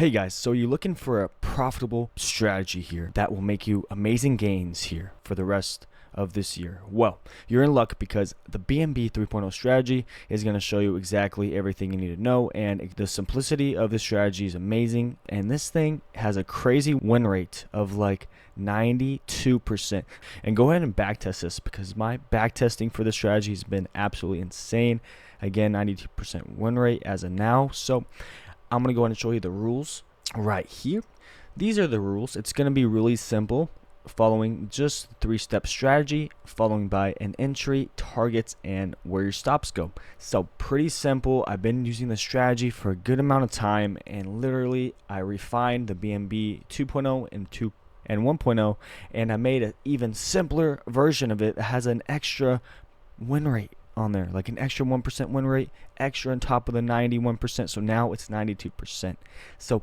Hey guys, so you're looking for a profitable strategy here that will make you amazing gains here for the rest of this year? Well, you're in luck because the BNB 3.0 strategy is going to show you exactly everything you need to know, and the simplicity of this strategy is amazing, and this thing has a crazy win rate of like 92%. And go ahead and backtest this because my backtesting for this strategy has been absolutely insane. Again, 92% win rate as of now. So I'm going to go ahead and show you the rules right here. These are the rules. It's going to be really simple, following just the 3-step strategy, following by an entry, targets, and where your stops go. So pretty simple. I've been using the strategy for a good amount of time, and literally I refined the BNB 2.0 and 1.0, and I made an even simpler version of it that has an extra win rate on there, like an extra 1% win rate, extra on top of the 91%. So now it's 92%. So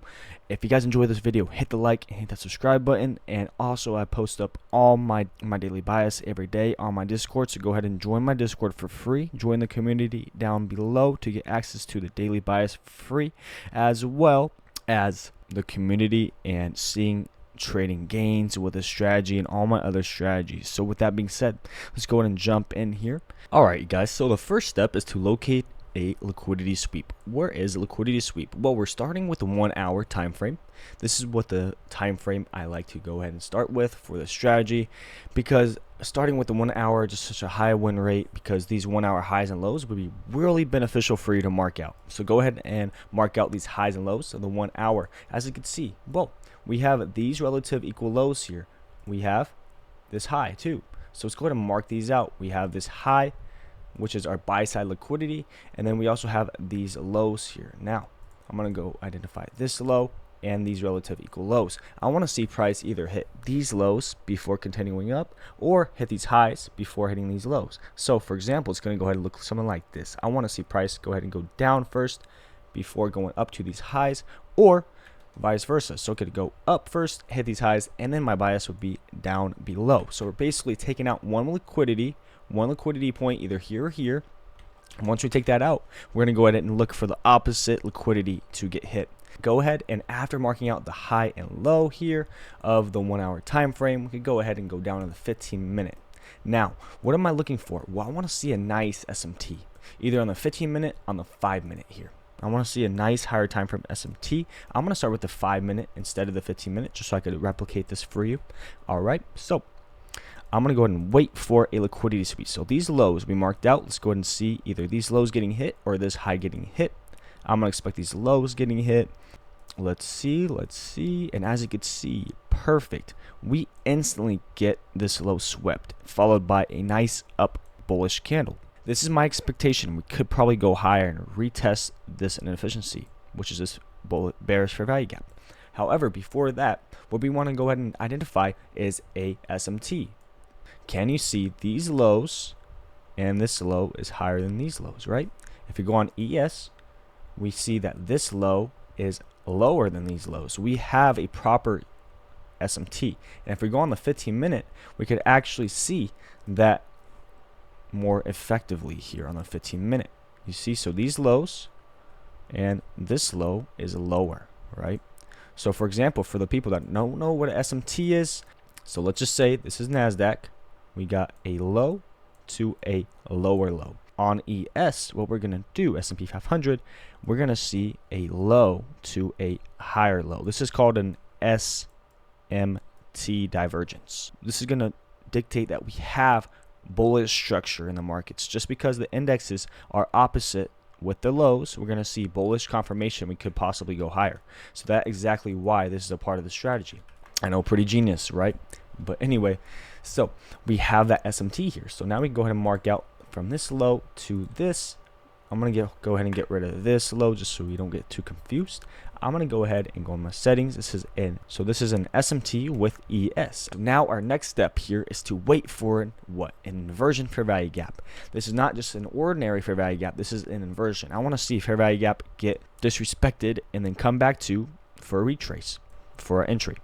if you guys enjoy this video, hit the like and hit that subscribe button. And also I post up all my daily bias every day on my Discord, so go ahead and join my Discord for free. Join the community down below to get access to the daily bias free, as well as the community and seeing trading gains with a strategy and all my other strategies. So with that being said, let's go ahead and jump in here. Alright guys, so the first step is to locate a liquidity sweep. Where is a liquidity sweep? Well, we're starting with the 1 hour time frame. This is what the time frame I like to go ahead and start with for the strategy, because starting with the 1 hour, just such a high win rate, because these 1 hour highs and lows would be really beneficial for you to mark out. So go ahead and mark out these highs and lows of the 1 hour. As you can see, well, we have these relative equal lows here. We have this high too. So let's go ahead and mark these out. We have this high, which is our buy side liquidity, and then we also have these lows here. Now I'm going to go identify this low and these relative equal lows. I want to see price either hit these lows before continuing up, or hit these highs before hitting these lows. So for example, it's going to go ahead and look something like this. I want to see price go ahead and go down first before going up to these highs, or vice versa. So it could go up first, hit these highs, and then my bias would be down below. So we're basically taking out one liquidity point, either here or here. And once we take that out, we're going to go ahead and look for the opposite liquidity to get hit. Go ahead and after marking out the high and low here of the 1 hour time frame, we could go ahead and go down to the 15-minute. Now, what am I looking for? Well, I want to see a nice SMT, either on the 15-minute, on the 5-minute here. I want to see a nice higher time frame SMT. I'm going to start with the 5-minute instead of the 15-minute, just so I could replicate this for you. All right, so I'm going to go ahead and wait for a liquidity sweep. So these lows we marked out. Let's go ahead and see either these lows getting hit or this high getting hit. I'm going to expect these lows getting hit. Let's see. And as you can see, perfect. We instantly get this low swept, followed by a nice up bullish candle. This is my expectation. We could probably go higher and retest this inefficiency, which is this bearish fair value gap. However, before that, what we want to go ahead and identify is a SMT. Can you see these lows, and this low is higher than these lows, right? If you go on ES, we see that this low is lower than these lows. We have a proper SMT. And if we go on the 15-minute, we could actually see that more effectively here on the 15-minute. You see, so these lows and this low is lower, right? So for example, for the people that don't know what an SMT is, so let's just say this is NASDAQ. We got a low to a lower low. On ES, what we're going to do, S&P 500, we're going to see a low to a higher low. This is called an SMT divergence. This is going to dictate that we have bullish structure in the markets. Just because the indexes are opposite with the lows, we're going to see bullish confirmation. We could possibly go higher. So that's exactly why this is a part of the strategy. I know, pretty genius, right? But anyway, so we have that SMT here. So now we can go ahead and mark out from this low to this. I'm going to go ahead and get rid of this low just so we don't get too confused. I'm going to go ahead and go in my settings. This is an SMT with ES. Now our next step here is to wait for an inversion fair value gap. This is not just an ordinary fair value gap. This is an inversion. I want to see fair value gap get disrespected and then come back to for a retrace for our entry.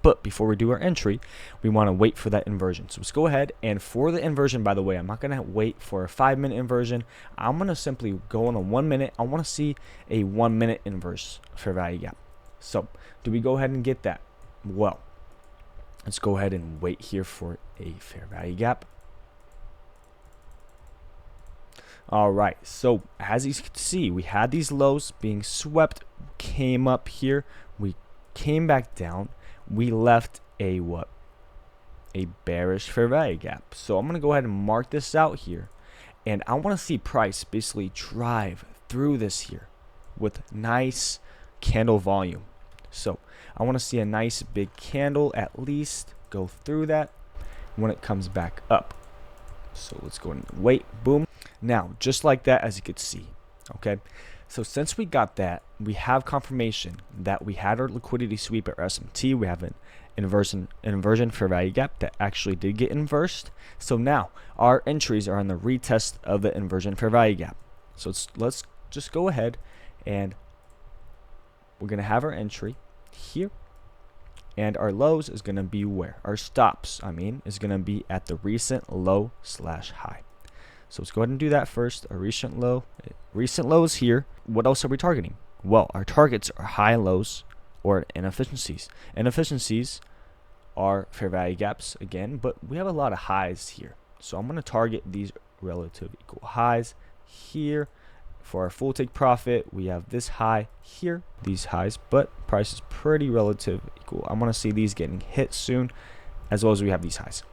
But before we do our entry, we want to wait for that inversion. So let's go ahead, and for the inversion, by the way, I'm not going to wait for a 5-minute inversion. I'm going to simply go on a 1 minute. I want to see a 1 minute inverse fair value gap. So do we go ahead and get that? Well, let's go ahead and wait here for a fair value gap. All right, so as you can see, we had these lows being swept, came up here, we came back down, we left a what? A bearish fair value gap. So I'm gonna go ahead and mark this out here, and I want to see price basically drive through this here with nice candle volume. So I want to see a nice big candle at least go through that when it comes back up. So let's go ahead and wait. Boom. Now, just like that, as you could see, okay, so since we got that, we have confirmation that we had our liquidity sweep at our SMT. We have an inversion fair value gap that actually did get inversed. So now our entries are on the retest of the inversion fair value gap. So let's just go ahead, and we're going to have our entry here, and our lows is going to be where? Our stops, is going to be at the recent low / high. So let's go ahead and do that first. Our recent low is here. What else are we targeting? Well, our targets are high and lows or inefficiencies. Inefficiencies are fair value gaps again, but we have a lot of highs here. So I'm going to target these relative equal highs here. For our full take profit, we have this high here, these highs, but price is pretty relative equal. I want to see these getting hit soon, as well as we have these highs.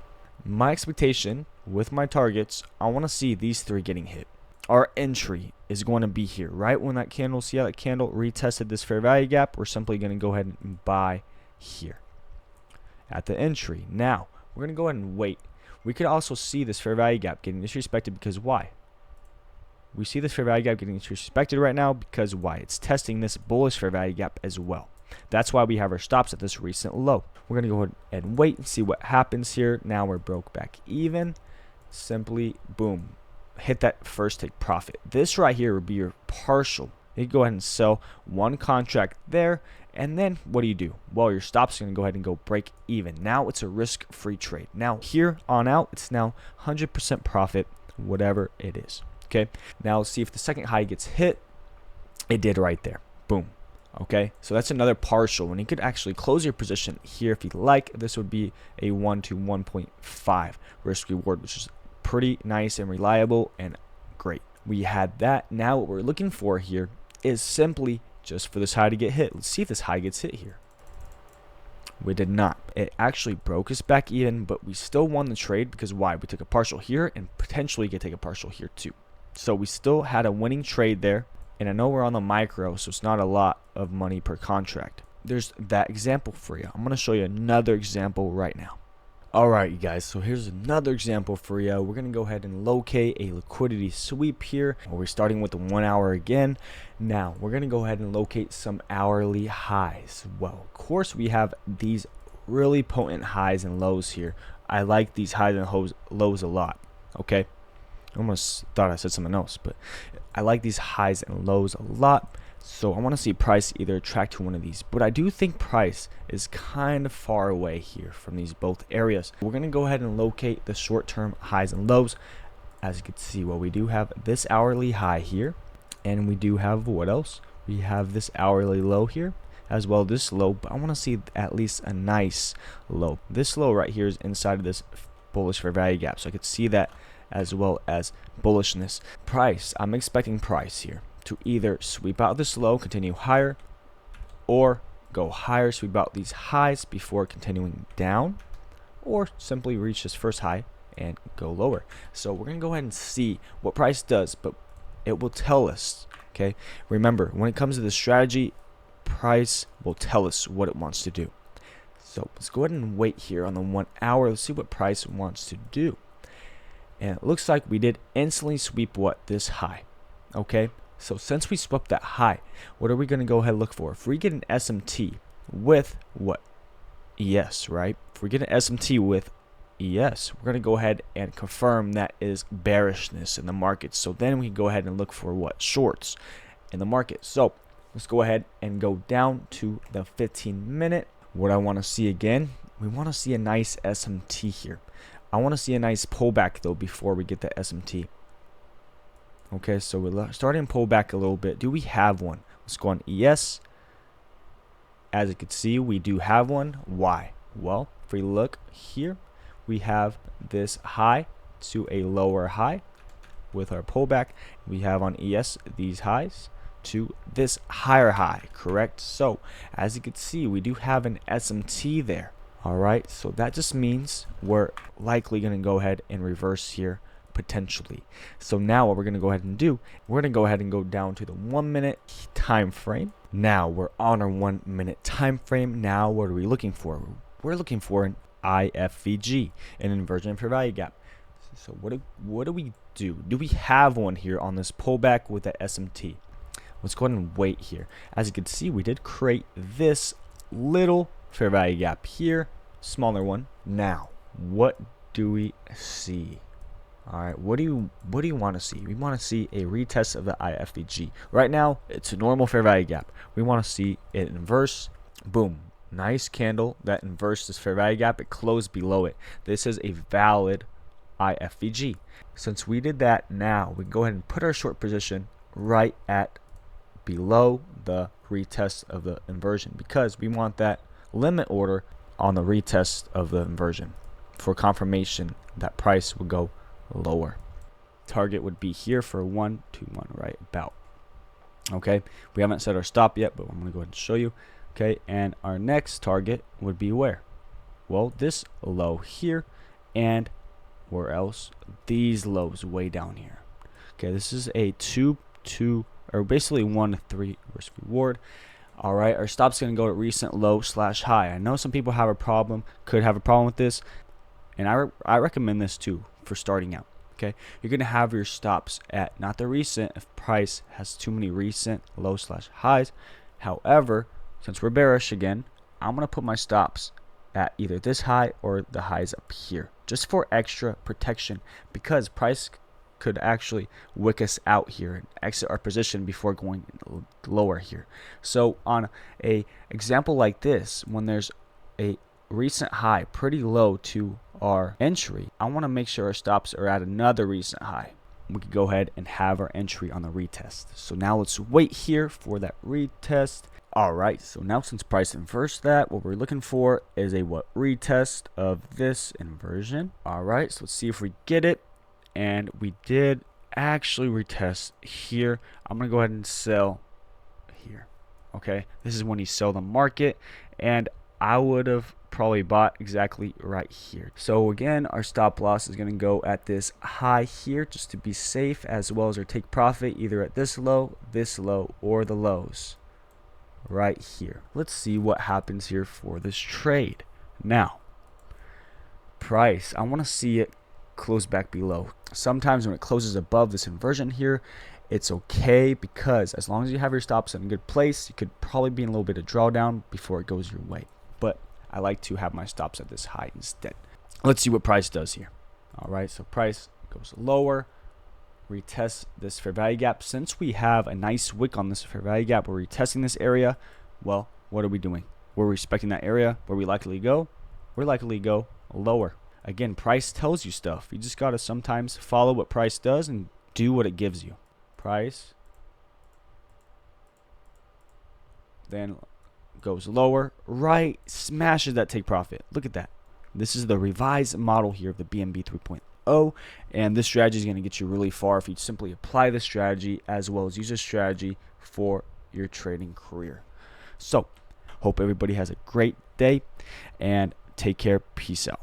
My expectation with my targets, I want to see these three getting hit. Our entry is going to be here, right when that candle, see how that candle retested this fair value gap, we're simply going to go ahead and buy here at the entry. Now, we're going to go ahead and wait. We could also see this fair value gap getting disrespected because why? We see this fair value gap getting disrespected right now because why? It's testing this bullish fair value gap as well. That's why we have our stops at this recent low. We're going to go ahead and wait and see what happens here. Now we're broke back even. Simply, boom, hit that first take profit. This right here would be your partial. You go ahead and sell one contract there, and then what do? Well, your stop's going to go ahead and go break even. Now it's a risk-free trade. Now here on out, it's now 100% profit, whatever it is. Okay, now let's see if the second high gets hit. It did right there. Boom. Okay, so that's another partial, and you could actually close your position here if you like. This would be a 1 to 1.5 risk reward, which is pretty nice and reliable and great. We had that. Now what we're looking for here is simply just for this high to get hit. Let's see if this high gets hit here. We did not. It actually broke us back even, but we still won the trade because why? We took a partial here and potentially could take a partial here too. So we still had a winning trade there. And I know we're on the micro, so it's not a lot of money per contract. There's that example for you. I'm going to show you another example right now. Alright, you guys, so here's another example for you. We're going to go ahead and locate a liquidity sweep here. We're starting with the 1 hour again. Now, we're going to go ahead and locate some hourly highs. Well, of course, we have these really potent highs and lows here. I like these highs and lows a lot, okay? I almost thought I said something else, but I like these highs and lows a lot. So I want to see price either attract to one of these. But I do think price is kind of far away here from these both areas. We're going to go ahead and locate the short-term highs and lows. As you can see, well, we do have this hourly high here. And we do have what else? We have this hourly low here, as well as this low. But I want to see at least a nice low. This low right here is inside of this bullish fair value gap. So I could see that, as well as bullishness. Price, I'm expecting price here to either sweep out this low, continue higher, or go higher, sweep out these highs before continuing down, or simply reach this first high and go lower. So we're going to go ahead and see what price does, but it will tell us, okay? Remember, when it comes to the strategy, price will tell us what it wants to do. So let's go ahead and wait here on the 1 hour. Let's see what price wants to do. And it looks like we did instantly sweep what? This high. Okay, so since we swept that high, what are we going to go ahead and look for? If we get an SMT with what? ES, right? If we get an SMT with ES, we're going to go ahead and confirm that is bearishness in the market. So then we can go ahead and look for what? Shorts in the market. So let's go ahead and go down to the 15-minute. What I want to see again, we want to see a nice SMT here. I want to see a nice pullback though before we get the SMT. Okay, so we're starting to pull back a little bit. Do we have one? Let's go on ES. as you can see, we do have one. Why? Well, if we look here, we have this high to a lower high with our pullback. We have on ES these highs to this higher high, correct? So as you can see, we do have an SMT there. All right, so that just means we're likely going to go ahead and reverse here potentially. So now what we're going to go ahead and do, we're going to go ahead and go down to the 1 minute time frame. Now we're on our 1 minute time frame. Now what are we looking for? We're looking for an IFVG, an inversion fair value gap. So what do we do? Do we have one here on this pullback with that SMT? Let's go ahead and wait here. As you can see, we did create this little fair value gap here, smaller one. Now what do we see? All right, what do you want to see? We want to see a retest of the IFVG. Right now it's a normal fair value gap. We want to see it inverse. Boom, nice candle that inversed this fair value gap. It closed below it. This is a valid IFVG. Since we did that, now we can go ahead and put our short position right at below the retest of the inversion, because we want that limit order on the retest of the inversion for confirmation that price would go lower. Target would be here for 1 to 1 right about. Okay, we haven't set our stop yet, but I'm going to go ahead and show you. Okay, and our next target would be where? Well, this low here, and where else? These lows way down here. Okay, this is a 2 or basically 1 to 3 risk reward. All right, our stop's going to go at recent low / high. I know some people have a problem, could have a problem with this, and I recommend this too for starting out. Okay, you're going to have your stops at not the recent if price has too many recent low / highs. However, since we're bearish again, I'm going to put my stops at either this high or the highs up here, just for extra protection, because price could actually wick us out here and exit our position before going lower here. So on a example like this, when there's a recent high pretty low to our entry, I want to make sure our stops are at another recent high. We could go ahead and have our entry on the retest. So now let's wait here for that retest. All right, so now since price inversed that, what we're looking for is a retest of this inversion. All right, so let's see if we get it. And we did actually retest here. I'm gonna go ahead and sell here. Okay, this is when you sell the market, and I would have probably bought exactly right here. So again, our stop loss is gonna go at this high here just to be safe, as well as our take profit either at this low, or the lows right here. Let's see what happens here for this trade. Now, price, I want to see it close back below. Sometimes when it closes above this inversion here, it's okay, because as long as you have your stops in a good place, you could probably be in a little bit of drawdown before it goes your way. But I like to have my stops at this high instead. Let's see what price does here. All right, so price goes lower, retest this fair value gap. Since we have a nice wick on this fair value gap, we're retesting this area. Well, what are we doing? We're respecting that area. Where we likely go? We're likely to go lower. Again, price tells you stuff. You just got to sometimes follow what price does and do what it gives you. Price then goes lower, right, smashes that take profit. Look at that. This is the revised model here of the BNB 3.0, and this strategy is going to get you really far if you simply apply this strategy as well as use this strategy for your trading career. So, hope everybody has a great day, and take care. Peace out.